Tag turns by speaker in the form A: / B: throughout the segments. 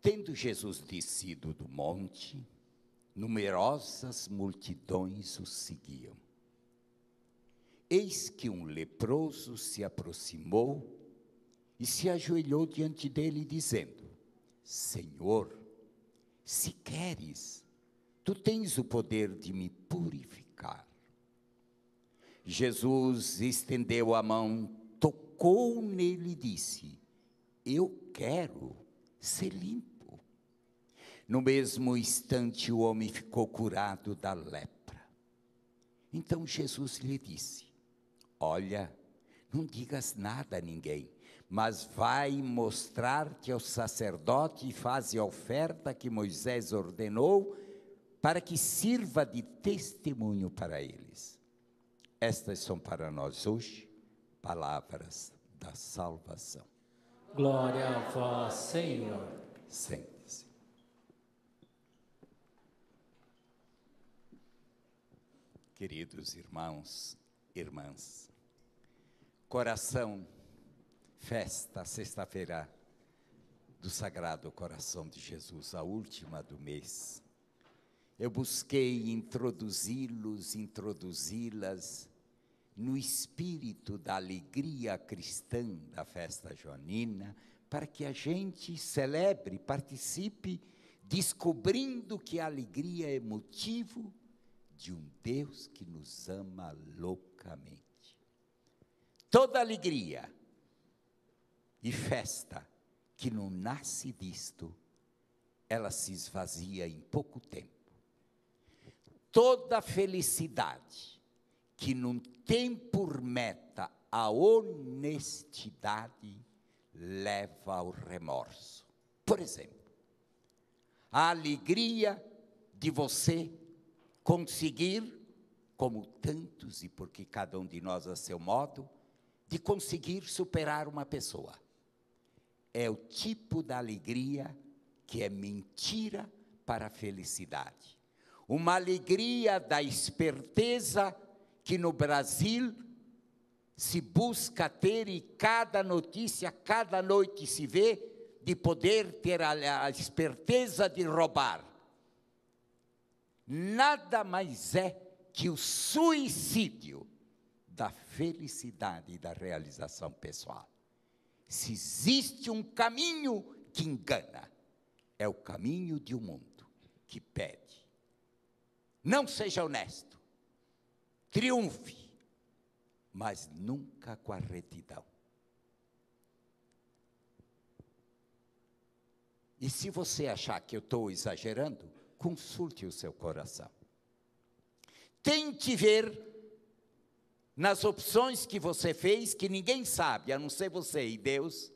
A: Tendo Jesus descido do monte, numerosas multidões o seguiam. Eis que um leproso se aproximou e se ajoelhou diante dele, dizendo: Senhor, se queres, tu tens o poder de me purificar. Jesus estendeu a mão, tocou nele e disse: Eu quero ser limpo. No mesmo instante, o homem ficou curado da lepra. Então Jesus lhe disse: Olha, não digas nada a ninguém, mas vai mostrar-te ao sacerdote e faze a oferta que Moisés ordenou, para que sirva de testemunho para eles. Estas são para nós hoje palavras da salvação.
B: Glória a vós, Senhor.
A: Sente-se. Queridos irmãos, irmãs, coração, festa, sexta-feira do Sagrado Coração de Jesus, a última do mês. Eu busquei introduzi-las no espírito da alegria cristã da festa joanina, para que a gente celebre, participe, descobrindo que a alegria é motivo de um Deus que nos ama loucamente. Toda alegria e festa que não nasce disto, ela se esvazia em pouco tempo. Toda felicidade que não tem por meta a honestidade, leva ao remorso. Por exemplo, a alegria de você conseguir, como tantos, e porque cada um de nós a seu modo, de conseguir superar uma pessoa. É o tipo da alegria que é mentira para a felicidade. Uma alegria da esperteza que no Brasil se busca ter, e cada notícia, cada noite se vê, de poder ter a esperteza de roubar. Nada mais é que o suicídio da felicidade e da realização pessoal. Se existe um caminho que engana, é o caminho de um mundo que pede: não seja honesto, triunfe, mas nunca com a retidão. E se você achar que eu estou exagerando, consulte o seu coração. Tente ver nas opções que você fez, que ninguém sabe, a não ser você e Deus,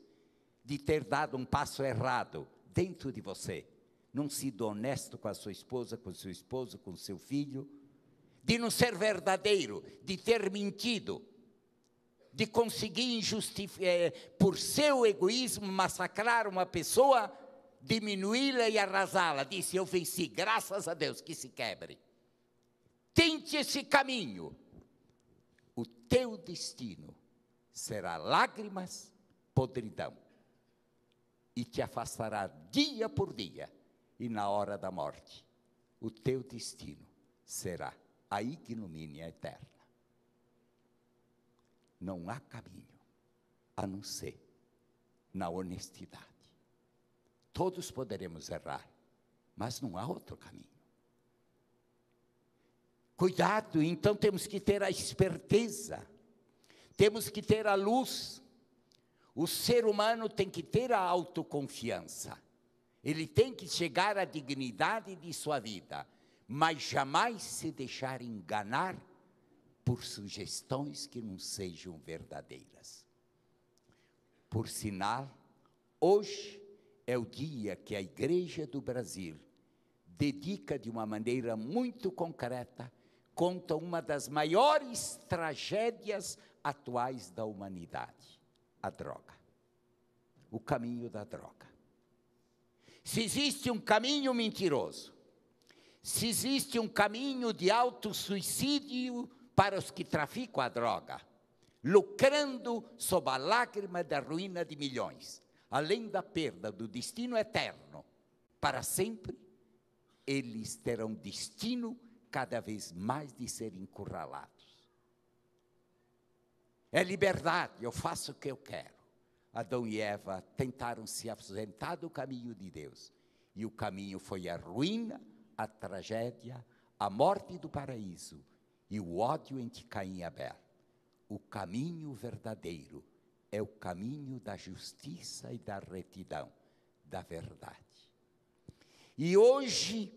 A: de ter dado um passo errado dentro de você. Não sido honesto com a sua esposa, com o seu esposo, com o seu filho, de não ser verdadeiro, de ter mentido, de conseguir por seu egoísmo massacrar uma pessoa, diminuí-la e arrasá-la. Disse: eu venci, graças a Deus, que se quebre. Tente esse caminho. O teu destino será lágrimas, podridão, e te afastará dia por dia. E na hora da morte, o teu destino será a ignomínia eterna. Não há caminho a não ser na honestidade. Todos poderemos errar, mas não há outro caminho. Cuidado, então temos que ter a esperteza, temos que ter a luz. O ser humano tem que ter a autoconfiança. Ele tem que chegar à dignidade de sua vida, mas jamais se deixar enganar por sugestões que não sejam verdadeiras. Por sinal, hoje é o dia que a Igreja do Brasil dedica de uma maneira muito concreta, conta uma das maiores tragédias atuais da humanidade: a droga, o caminho da droga. Se existe um caminho mentiroso, se existe um caminho de autossuicídio para os que traficam a droga, lucrando sob a lágrima da ruína de milhões, além da perda do destino eterno, para sempre, eles terão destino cada vez mais de serem encurralados. É liberdade, eu faço o que eu quero. Adão e Eva tentaram se ausentar do caminho de Deus. E o caminho foi a ruína, a tragédia, a morte do paraíso e o ódio entre Caim e Abel. O caminho verdadeiro é o caminho da justiça e da retidão, da verdade. E hoje,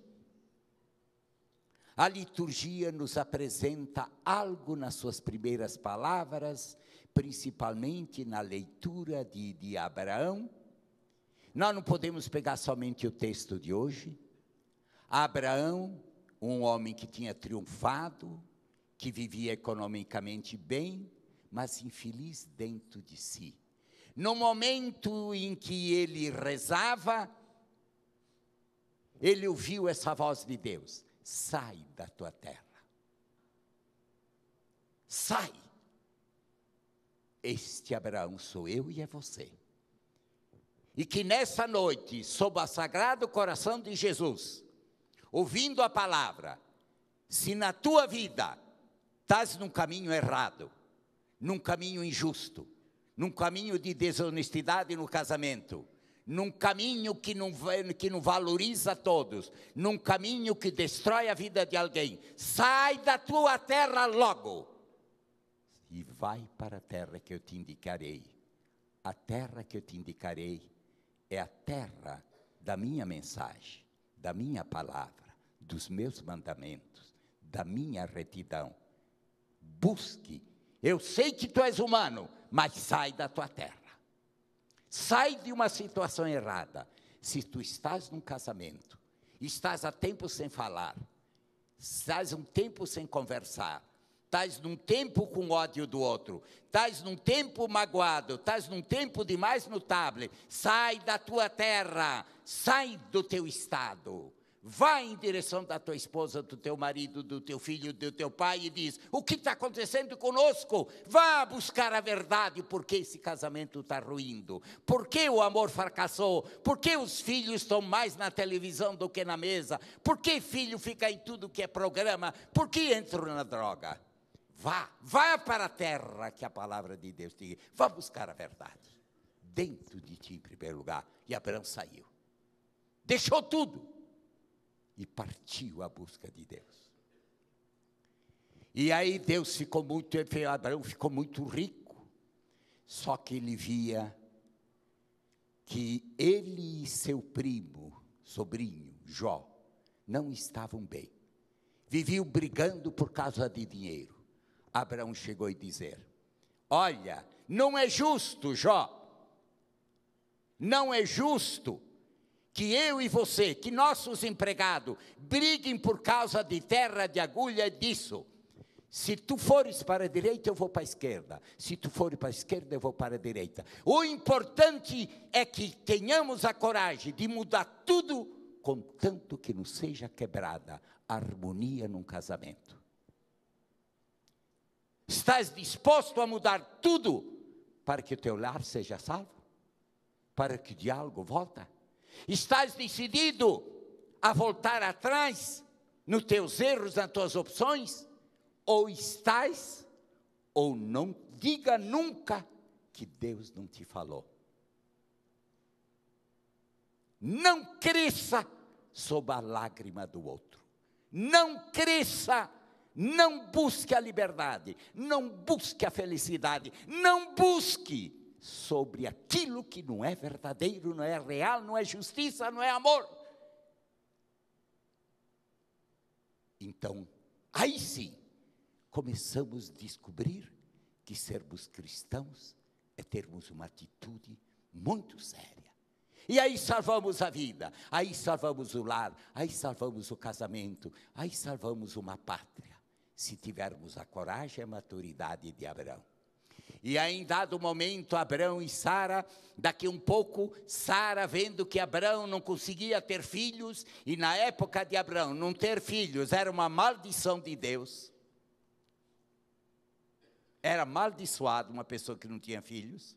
A: a liturgia nos apresenta algo nas suas primeiras palavras, principalmente na leitura de Abraão. Nós não podemos pegar somente o texto de hoje. Abraão, um homem que tinha triunfado, que vivia economicamente bem, mas infeliz dentro de si. No momento em que ele rezava, ele ouviu essa voz de Deus: sai da tua terra. Sai. Este Abraão sou eu e é você. E que nessa noite, sob o sagrado coração de Jesus, ouvindo a palavra, se na tua vida estás num caminho errado, num caminho injusto, num caminho de desonestidade no casamento, num caminho que não valoriza todos, num caminho que destrói a vida de alguém, sai da tua terra logo e vai para a terra que eu te indicarei. A terra que eu te indicarei é a terra da minha mensagem, da minha palavra, dos meus mandamentos, da minha retidão. Busque. Eu sei que tu és humano, mas sai da tua terra. Sai de uma situação errada. Se tu estás num casamento, estás há tempo sem falar, estás um tempo sem conversar, estás num tempo com ódio do outro, estás num tempo magoado, estás num tempo demais no tablet, sai da tua terra, sai do teu estado. Vai em direção da tua esposa, do teu marido, do teu filho, do teu pai e diz: o que está acontecendo conosco? Vá buscar a verdade, porque esse casamento está ruindo, porque o amor fracassou, porque os filhos estão mais na televisão do que na mesa, porque filho fica em tudo que é programa, porque entra na droga. Vá para a terra que a palavra de Deus te diz. Vá buscar a verdade dentro de ti em primeiro lugar. E Abraão saiu, deixou tudo e partiu à busca de Deus. E aí Abraão ficou muito rico, só que ele via que ele e seu sobrinho, Jó, não estavam bem. Viviam brigando por causa de dinheiro. Abraão chegou a dizer: olha, não é justo, Jó, não é justo que eu e você, que nossos empregados, briguem por causa de terra, de agulha, disso. Se tu fores para a direita, eu vou para a esquerda. Se tu fores para a esquerda, eu vou para a direita. O importante é que tenhamos a coragem de mudar tudo, contanto que não seja quebrada a harmonia num casamento. Estás disposto a mudar tudo para que o teu lar seja salvo? Para que o diálogo volte? Estás decidido a voltar atrás nos teus erros, nas tuas opções? Ou não diga nunca que Deus não te falou. Não cresça sob a lágrima do outro. Não cresça, não busque a liberdade, não busque a felicidade, não busque sobre aquilo que não é verdadeiro, não é real, não é justiça, não é amor. Então, aí sim, começamos a descobrir que sermos cristãos é termos uma atitude muito séria. E aí salvamos a vida, aí salvamos o lar, aí salvamos o casamento, aí salvamos uma pátria, se tivermos a coragem e a maturidade de Abraão. E aí, em dado momento, Abraão e Sara, daqui um pouco, Sara, vendo que Abraão não conseguia ter filhos, e na época de Abraão, não ter filhos era uma maldição de Deus. Era amaldiçoado uma pessoa que não tinha filhos.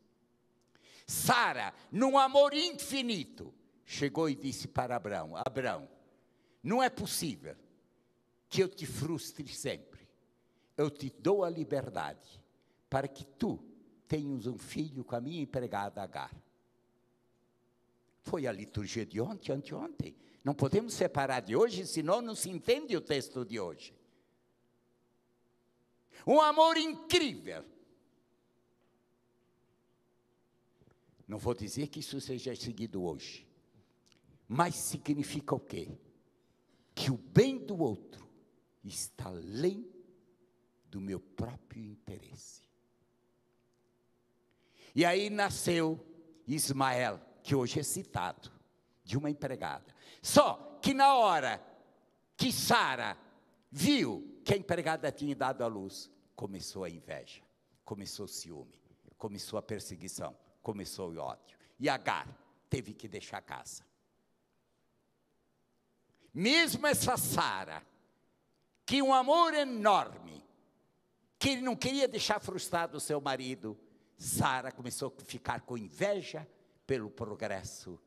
A: Sara, num amor infinito, chegou e disse para Abraão: Abraão, não é possível que eu te frustre sempre. Eu te dou a liberdade para que tu tenhas um filho com a minha empregada Agar. Foi a liturgia de ontem, anteontem. Não podemos separar de hoje, senão não se entende o texto de hoje. Um amor incrível. Não vou dizer que isso seja seguido hoje, mas significa o quê? Que o bem do outro está além do meu próprio interesse. E aí nasceu Ismael, que hoje é citado, de uma empregada. Só que na hora que Sara viu que a empregada tinha dado à luz, começou a inveja, começou o ciúme, começou a perseguição, começou o ódio. E Agar teve que deixar a casa. Mesmo essa Sara, que um amor enorme, que ele não queria deixar frustrado o seu marido, Sara começou a ficar com inveja pelo progresso,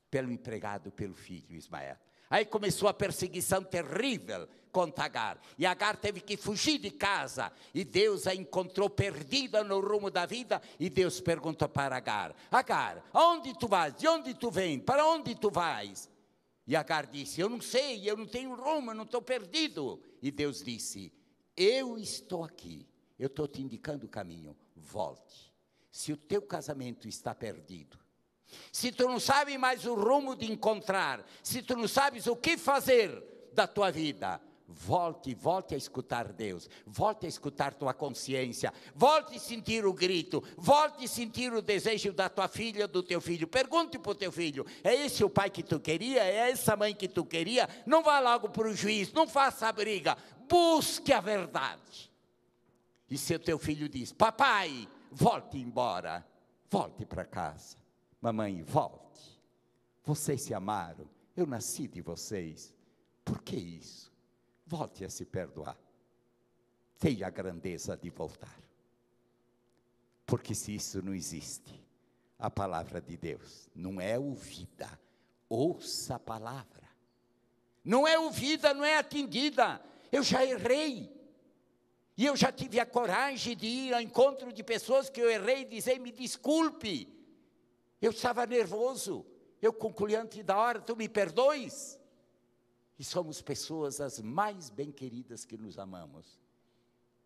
A: pelo empregado, pelo filho Ismael. Aí começou a perseguição terrível contra Agar. E Agar teve que fugir de casa. E Deus a encontrou perdida no rumo da vida. E Deus perguntou para Agar: Agar, aonde tu vais? De onde tu vens? Para onde tu vais? E Agar disse: eu não sei, eu não tenho rumo, eu não estou perdido. E Deus disse: eu estou aqui, eu estou te indicando o caminho, volte. Se o teu casamento está perdido, se tu não sabes mais o rumo de encontrar, se tu não sabes o que fazer da tua vida, volte a escutar Deus, volte a escutar tua consciência, volte a sentir o grito, volte a sentir o desejo da tua filha, do teu filho. Pergunte para o teu filho: é esse o pai que tu queria? É essa mãe que tu queria? Não vá logo para o juiz, não faça a briga, busque a verdade. E se o teu filho diz: papai, volte embora, volte para casa. Mamãe, volte. Vocês se amaram, eu nasci de vocês. Por que isso? Volte a se perdoar. Tenha a grandeza de voltar. Porque se isso não existe, a palavra de Deus não é ouvida. Ouça a palavra. Não é ouvida, não é atendida. Eu já errei. E eu já tive a coragem de ir ao encontro de pessoas que eu errei e dizer: me desculpe. Eu estava nervoso, eu concluí antes da hora, tu me perdoes? E somos pessoas as mais bem queridas que nos amamos.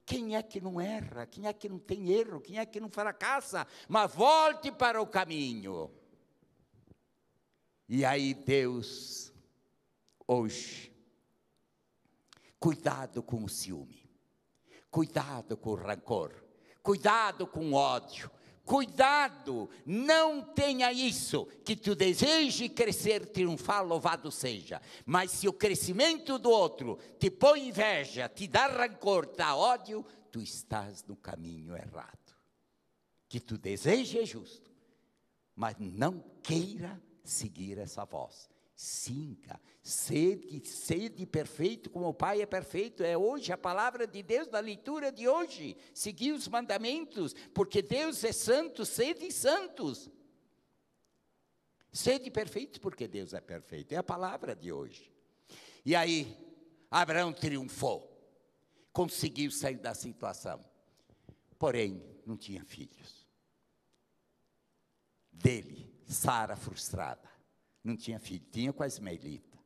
A: Quem é que não erra? Quem é que não tem erro? Quem é que não fracassa? Mas volte para o caminho. E aí Deus, hoje, cuidado com o ciúme, cuidado com o rancor, cuidado com o ódio. Cuidado, não tenha isso, que tu deseje crescer, triunfar, louvado seja. Mas se o crescimento do outro te põe inveja, te dá rancor, te dá ódio, tu estás no caminho errado. Que tu deseje é justo, mas não queira seguir essa voz. Siga, sede perfeito como o Pai é perfeito. É hoje a palavra de Deus, da leitura de hoje. Seguir os mandamentos, porque Deus é santo, sede santos. Sede perfeito, porque Deus é perfeito. É a palavra de hoje. E aí, Abraão triunfou, conseguiu sair da situação. Porém, não tinha filhos. Dele, Sara frustrada. Não tinha filho, tinha com a ismaelita.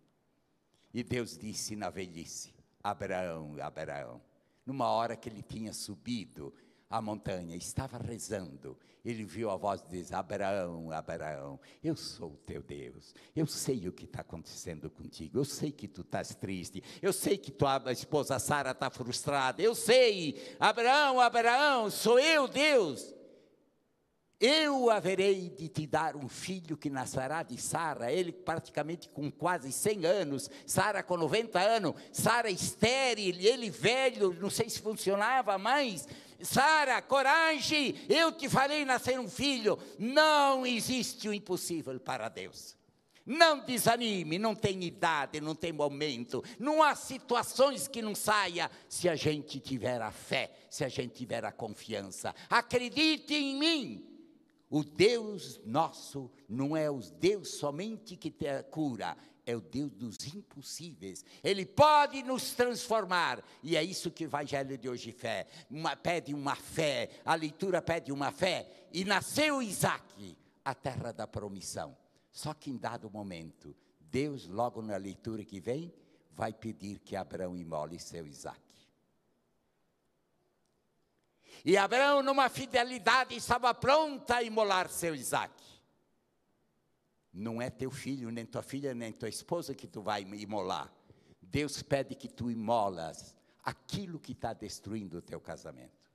A: E Deus disse na velhice: Abraão, Abraão. Numa hora que ele tinha subido a montanha, estava rezando, ele viu a voz de Deus: Abraão, Abraão, eu sou o teu Deus, eu sei o que está acontecendo contigo, eu sei que tu estás triste, eu sei que tua esposa Sara está frustrada, eu sei, Abraão, Abraão, sou eu Deus. Eu haverei de te dar um filho que nascerá de Sara, ele praticamente com quase 100 anos, Sara com 90 anos, Sara estéril, ele velho, não sei se funcionava mais. Sara, coragem, eu te farei nascer um filho. Não existe o impossível para Deus. Não desanime, não tem idade, não tem momento, não há situações que não saia, se a gente tiver a fé, se a gente tiver a confiança. Acredite em mim. O Deus nosso não é o Deus somente que te cura, é o Deus dos impossíveis. Ele pode nos transformar, e é isso que o Evangelho de hoje pede uma fé, a leitura pede uma fé, e nasceu Isaque, a terra da promissão. Só que em dado momento, Deus, logo na leitura que vem, vai pedir que Abraão imole seu Isaque. E Abraão, numa fidelidade, estava pronta a imolar seu Isaque. Não é teu filho, nem tua filha, nem tua esposa que tu vai imolar. Deus pede que tu imolas aquilo que está destruindo o teu casamento.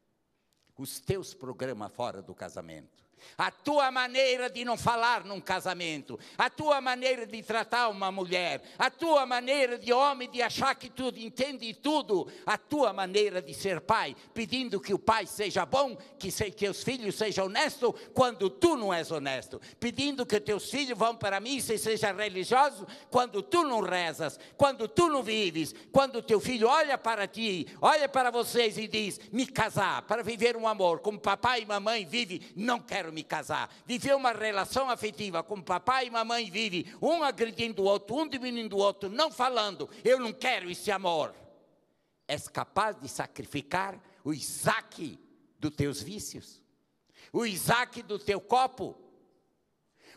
A: Os teus programas fora do casamento. A tua maneira de não falar num casamento, a tua maneira de tratar uma mulher, a tua maneira de homem de achar que tudo entende tudo, a tua maneira de ser pai, pedindo que o pai seja bom, que os filhos sejam honestos, quando tu não és honesto, pedindo que teus filhos vão para a missa e sejam religiosos, quando tu não rezas, quando tu não vives, quando teu filho olha para ti, olha para vocês e diz, me casar, para viver um amor, como papai e mamãe vivem, não quero me casar, viver uma relação afetiva como papai e mamãe vive, um agredindo o outro, um diminuindo o outro, não falando, eu não quero esse amor. És capaz de sacrificar o Isaque dos teus vícios, o Isaque do teu copo,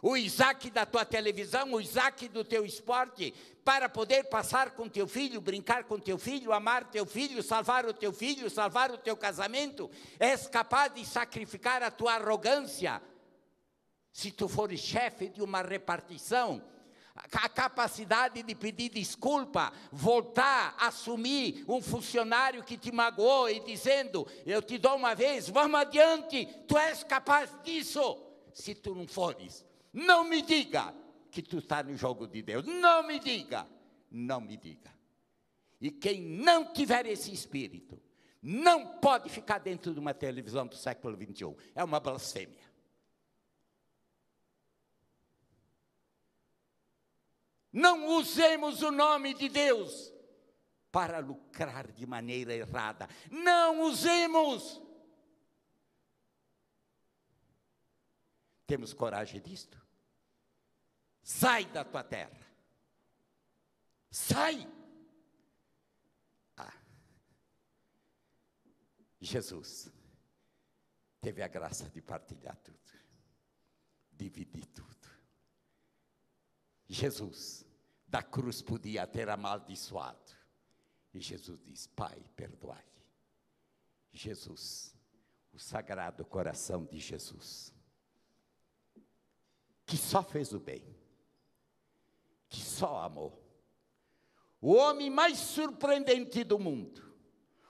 A: o Isaque da tua televisão, o Isaque do teu esporte, para poder passar com teu filho, brincar com teu filho, amar teu filho, salvar o teu filho, salvar o teu casamento. És capaz de sacrificar a tua arrogância, se tu fores chefe de uma repartição, a capacidade de pedir desculpa, voltar, assumir um funcionário que te magoou e dizendo, eu te dou uma vez, vamos adiante, tu és capaz disso. Se tu não fores, não me diga que tu está no jogo de Deus. Não me diga. Não me diga. E quem não tiver esse espírito, não pode ficar dentro de uma televisão do século XXI. É uma blasfêmia. Não usemos o nome de Deus para lucrar de maneira errada. Não usemos. Temos coragem disto? Sai da tua terra. Sai. Jesus teve a graça de partilhar tudo, dividir tudo. Jesus, da cruz, podia ter amaldiçoado. E Jesus diz, Pai, perdoai-lhe. Jesus, o sagrado coração de Jesus, que só fez o bem, que só amou. O homem mais surpreendente do mundo,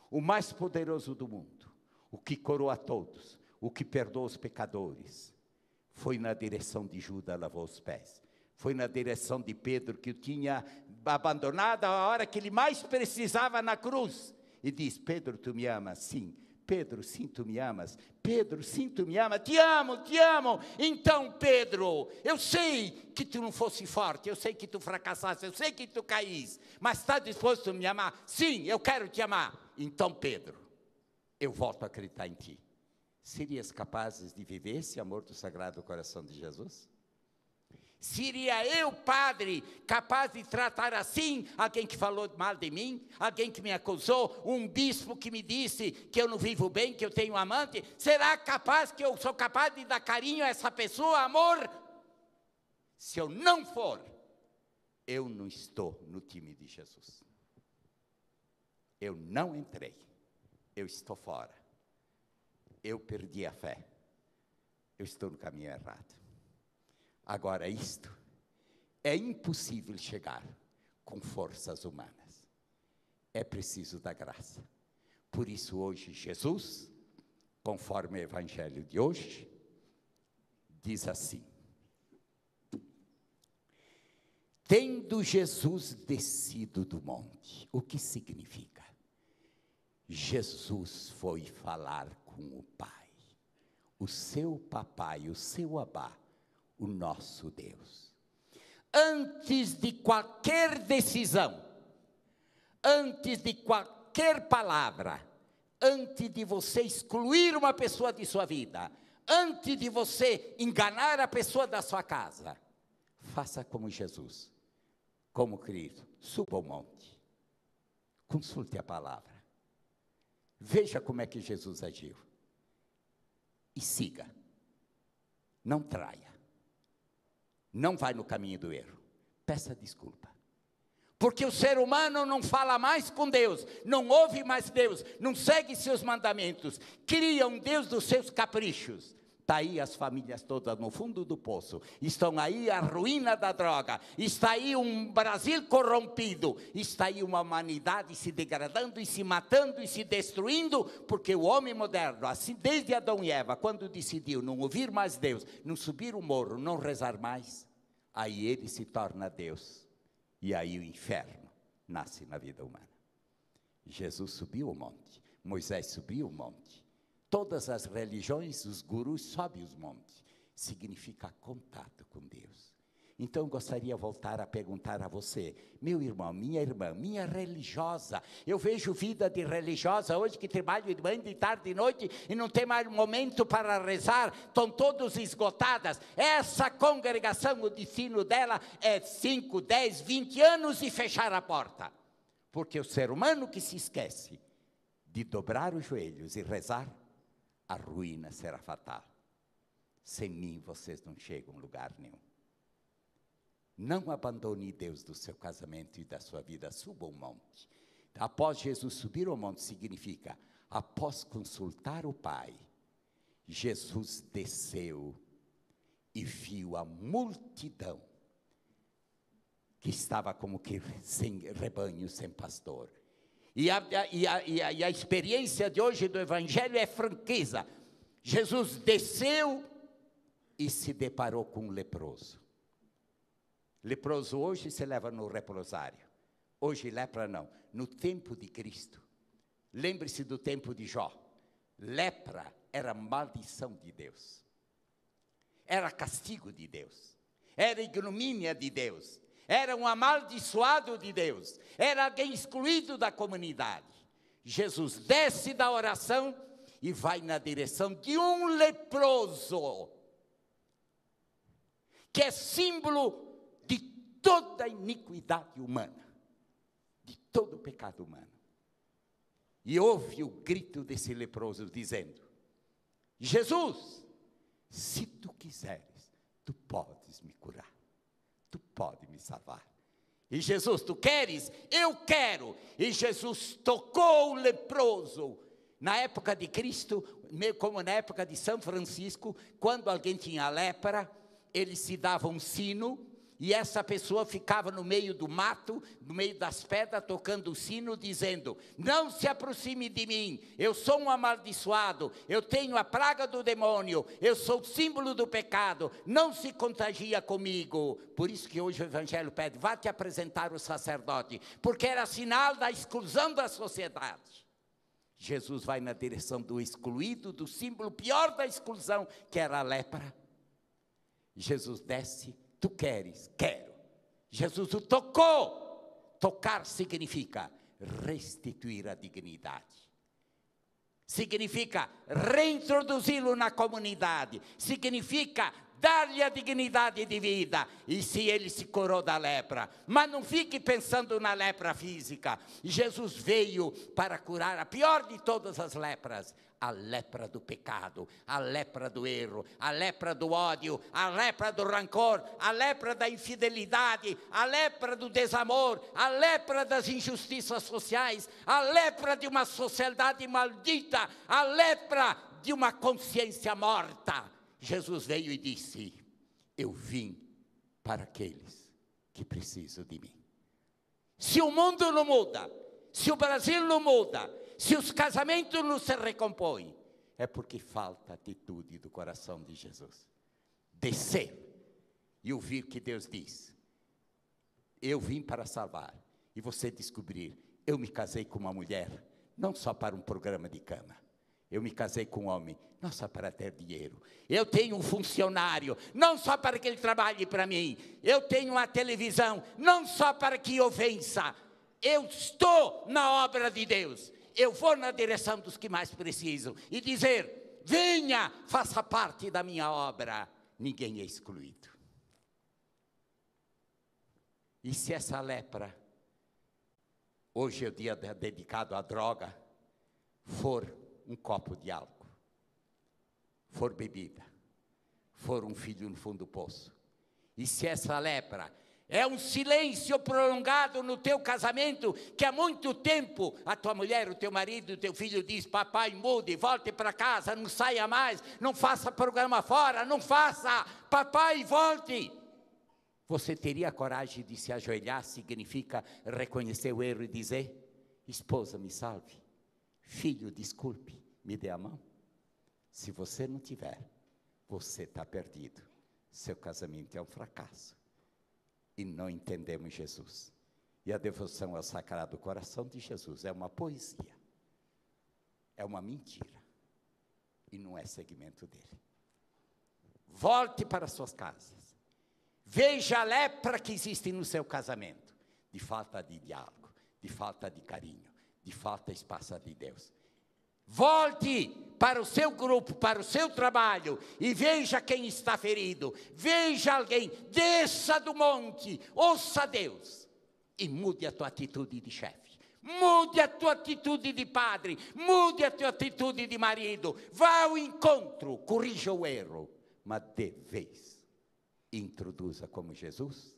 A: o mais poderoso do mundo, o que coroa todos, o que perdoa os pecadores, foi na direção de Judas, lavou os pés. Foi na direção de Pedro, que o tinha abandonado a hora que ele mais precisava na cruz. E diz, Pedro, tu me amas? Sim. Pedro, sim, tu me amas? Pedro, sim, tu me amas? Te amo, te amo. Então, Pedro, eu sei que tu não fosse forte, eu sei que tu fracassaste, eu sei que tu caíste, mas está disposto a me amar? Sim, eu quero te amar. Então, Pedro, eu volto a acreditar em ti. Serias capazes de viver esse amor do Sagrado Coração de Jesus? Seria eu, padre, capaz de tratar assim alguém que falou mal de mim, alguém que me acusou, um bispo que me disse que eu não vivo bem, que eu tenho amante? Será capaz que eu sou capaz de dar carinho a essa pessoa, amor? Se eu não for, eu não estou no time de Jesus. Eu não entrei, eu estou fora. Eu perdi a fé, eu estou no caminho errado. Agora, isto é impossível chegar com forças humanas. É preciso da graça. Por isso, hoje, Jesus, conforme o Evangelho de hoje, diz assim: tendo Jesus descido do monte, o que significa? Jesus foi falar com o Pai, o seu papai, o seu abá, o nosso Deus. Antes de qualquer decisão, antes de qualquer palavra, antes de você excluir uma pessoa de sua vida, antes de você enganar a pessoa da sua casa, faça como Jesus, como Cristo, suba ao monte, consulte a palavra, veja como é que Jesus agiu, e siga, não traia, não vai no caminho do erro, peça desculpa. Porque o ser humano não fala mais com Deus, não ouve mais Deus, não segue seus mandamentos, cria um Deus dos seus caprichos. Está aí as famílias todas no fundo do poço, estão aí a ruína da droga, está aí um Brasil corrompido, está aí uma humanidade se degradando e se matando e se destruindo, porque o homem moderno, assim desde Adão e Eva, quando decidiu não ouvir mais Deus, não subir o morro, não rezar mais, aí ele se torna Deus. E aí o inferno nasce na vida humana. Jesus subiu o monte, Moisés subiu o monte. Todas as religiões, os gurus sobem os montes. Significa contato com Deus. Então, eu gostaria de voltar a perguntar a você, meu irmão, minha irmã, minha religiosa. Eu vejo vida de religiosa hoje que trabalha de manhã, de tarde, de noite e não tem mais momento para rezar, estão todas esgotadas. Essa congregação, o destino dela é 5, 10, 20 anos e fechar a porta. Porque o ser humano que se esquece de dobrar os joelhos e rezar, a ruína será fatal. Sem mim vocês não chegam a lugar nenhum. Não abandone Deus do seu casamento e da sua vida, suba o monte. Após Jesus subir ao monte, significa, após consultar o Pai, Jesus desceu e viu a multidão, que estava como que sem rebanho, sem pastor. E a experiência de hoje do Evangelho é franqueza. Jesus desceu e se deparou com um leproso. Leproso hoje se leva no leprosário. Hoje lepra não. No tempo de Cristo. Lembre-se do tempo de Jó. Lepra era maldição de Deus. Era castigo de Deus. Era ignomínia de Deus. Era um amaldiçoado de Deus. Era alguém excluído da comunidade. Jesus desce da oração e vai na direção de um leproso, que é símbolo de toda a iniquidade humana, de todo o pecado humano. E ouve o grito desse leproso dizendo, Jesus, se tu quiseres, tu podes me curar, tu podes me salvar. E Jesus, tu queres? Eu quero. E Jesus tocou o leproso. Na época de Cristo, como na época de São Francisco, quando alguém tinha lepra, ele se dava um sino, e essa pessoa ficava no meio do mato, no meio das pedras, tocando o sino, dizendo, não se aproxime de mim, eu sou um amaldiçoado, eu tenho a praga do demônio, eu sou o símbolo do pecado, não se contagia comigo. Por isso que hoje o Evangelho pede, vá te apresentar o sacerdote, porque era sinal da exclusão da sociedade. Jesus vai na direção do excluído, do símbolo pior da exclusão, que era a lepra. Jesus desce, tu queres? Quero. Jesus o tocou. Tocar significa restituir a dignidade. Significa reintroduzi-lo na comunidade. Significa dar-lhe a dignidade de vida. E se ele se curou da lepra. Mas não fique pensando na lepra física. Jesus veio para curar a pior de todas as lepras. A lepra do pecado, a lepra do erro, a lepra do ódio, a lepra do rancor, a lepra da infidelidade, a lepra do desamor, a lepra das injustiças sociais, a lepra de uma sociedade maldita, a lepra de uma consciência morta. Jesus veio e disse, eu vim para aqueles que precisam de mim. Se o mundo não muda, se o Brasil não muda, se os casamentos não se recompõem, é porque falta atitude do coração de Jesus. Descer e ouvir que Deus diz, eu vim para salvar. E você descobrir, eu me casei com uma mulher, não só para um programa de cama. Eu me casei com um homem, não só para ter dinheiro. Eu tenho um funcionário, não só para que ele trabalhe para mim. Eu tenho uma televisão, não só para que eu vença. Eu estou na obra de Deus. Eu vou na direção dos que mais precisam. E dizer, venha, faça parte da minha obra. Ninguém é excluído. E se essa lepra, hoje é o dia dedicado à droga, for um copo de álcool, for bebida, for um filho no fundo do poço, e se essa lepra é um silêncio prolongado no teu casamento, que há muito tempo a tua mulher, o teu marido, o teu filho diz: papai, mude, volte para casa, não saia mais, não faça programa fora, não faça, papai, volte. Você teria a coragem de se ajoelhar? Significa reconhecer o erro e dizer: esposa, me salve, filho, desculpe, me dê a mão. Se você não tiver, você está perdido. Seu casamento é um fracasso. E não entendemos Jesus. E a devoção ao Sagrado Coração de Jesus é uma poesia. É uma mentira. E não é segmento dele. Volte para suas casas. Veja a lepra que existe no seu casamento. De falta de diálogo, de falta de carinho, de falta de espaço de Deus. Volte para o seu grupo, para o seu trabalho, e veja quem está ferido. Veja alguém, desça do monte, ouça Deus, e mude a tua atitude de chefe. Mude a tua atitude de padre, mude a tua atitude de marido. Vá ao encontro, corrija o erro, mas de vez, introduza como Jesus,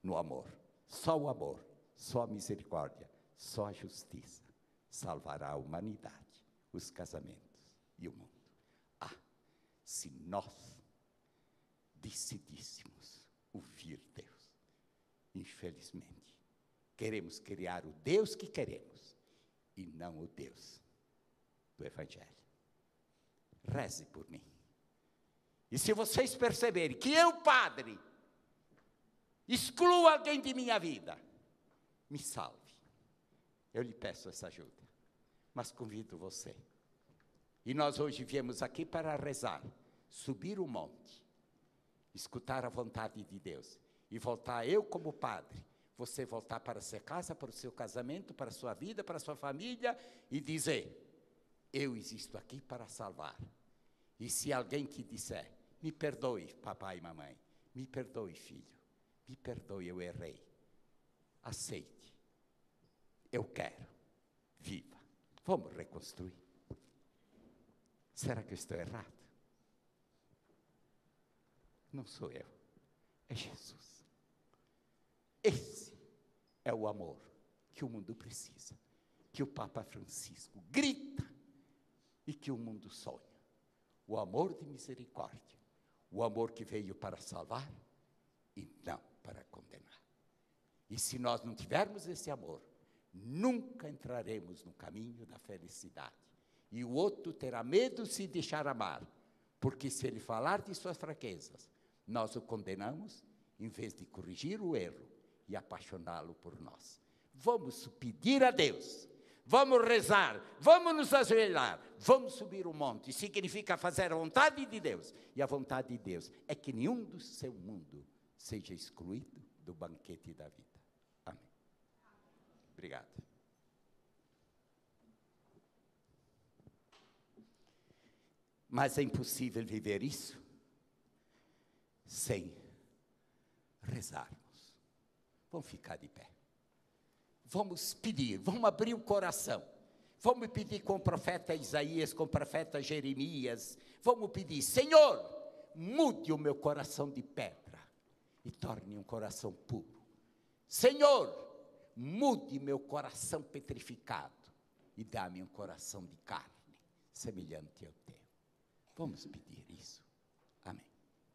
A: no amor. Só o amor, só a misericórdia, só a justiça salvará a humanidade, os casamentos e o mundo. Se nós decidíssemos ouvir Deus, infelizmente, queremos criar o Deus que queremos e não o Deus do Evangelho. Reze por mim. E se vocês perceberem que eu, padre, excluo alguém de minha vida, me salve. Eu lhe peço essa ajuda. Mas convido você. E nós hoje viemos aqui para rezar, subir o monte, escutar a vontade de Deus e voltar, eu como padre, você voltar para a sua casa, para o seu casamento, para a sua vida, para a sua família e dizer: eu existo aqui para salvar. E se alguém te disser: me perdoe, papai e mamãe, me perdoe, filho, me perdoe, eu errei, aceite, eu quero, viva. Vamos reconstruir. Será que eu estou errado? Não sou eu, é Jesus. Esse é o amor que o mundo precisa, que o Papa Francisco grita e que o mundo sonha. O amor de misericórdia, o amor que veio para salvar e não para condenar. E se nós não tivermos esse amor, nunca entraremos no caminho da felicidade. E o outro terá medo de se deixar amar, porque se ele falar de suas fraquezas, nós o condenamos, em vez de corrigir o erro e apaixoná-lo por nós. Vamos pedir a Deus, vamos rezar, vamos nos ajoelhar, vamos subir o monte. Significa fazer a vontade de Deus. E a vontade de Deus é que nenhum do seu mundo seja excluído do banquete da vida. Obrigado. Mas é impossível viver isso sem rezarmos. Vamos ficar de pé. Vamos pedir, vamos abrir o coração. Vamos pedir com o profeta Isaías, com o profeta Jeremias. Vamos pedir: Senhor, mude o meu coração de pedra e torne um coração puro. Senhor, mude meu coração petrificado e dá-me um coração de carne, semelhante ao teu. Vamos pedir isso.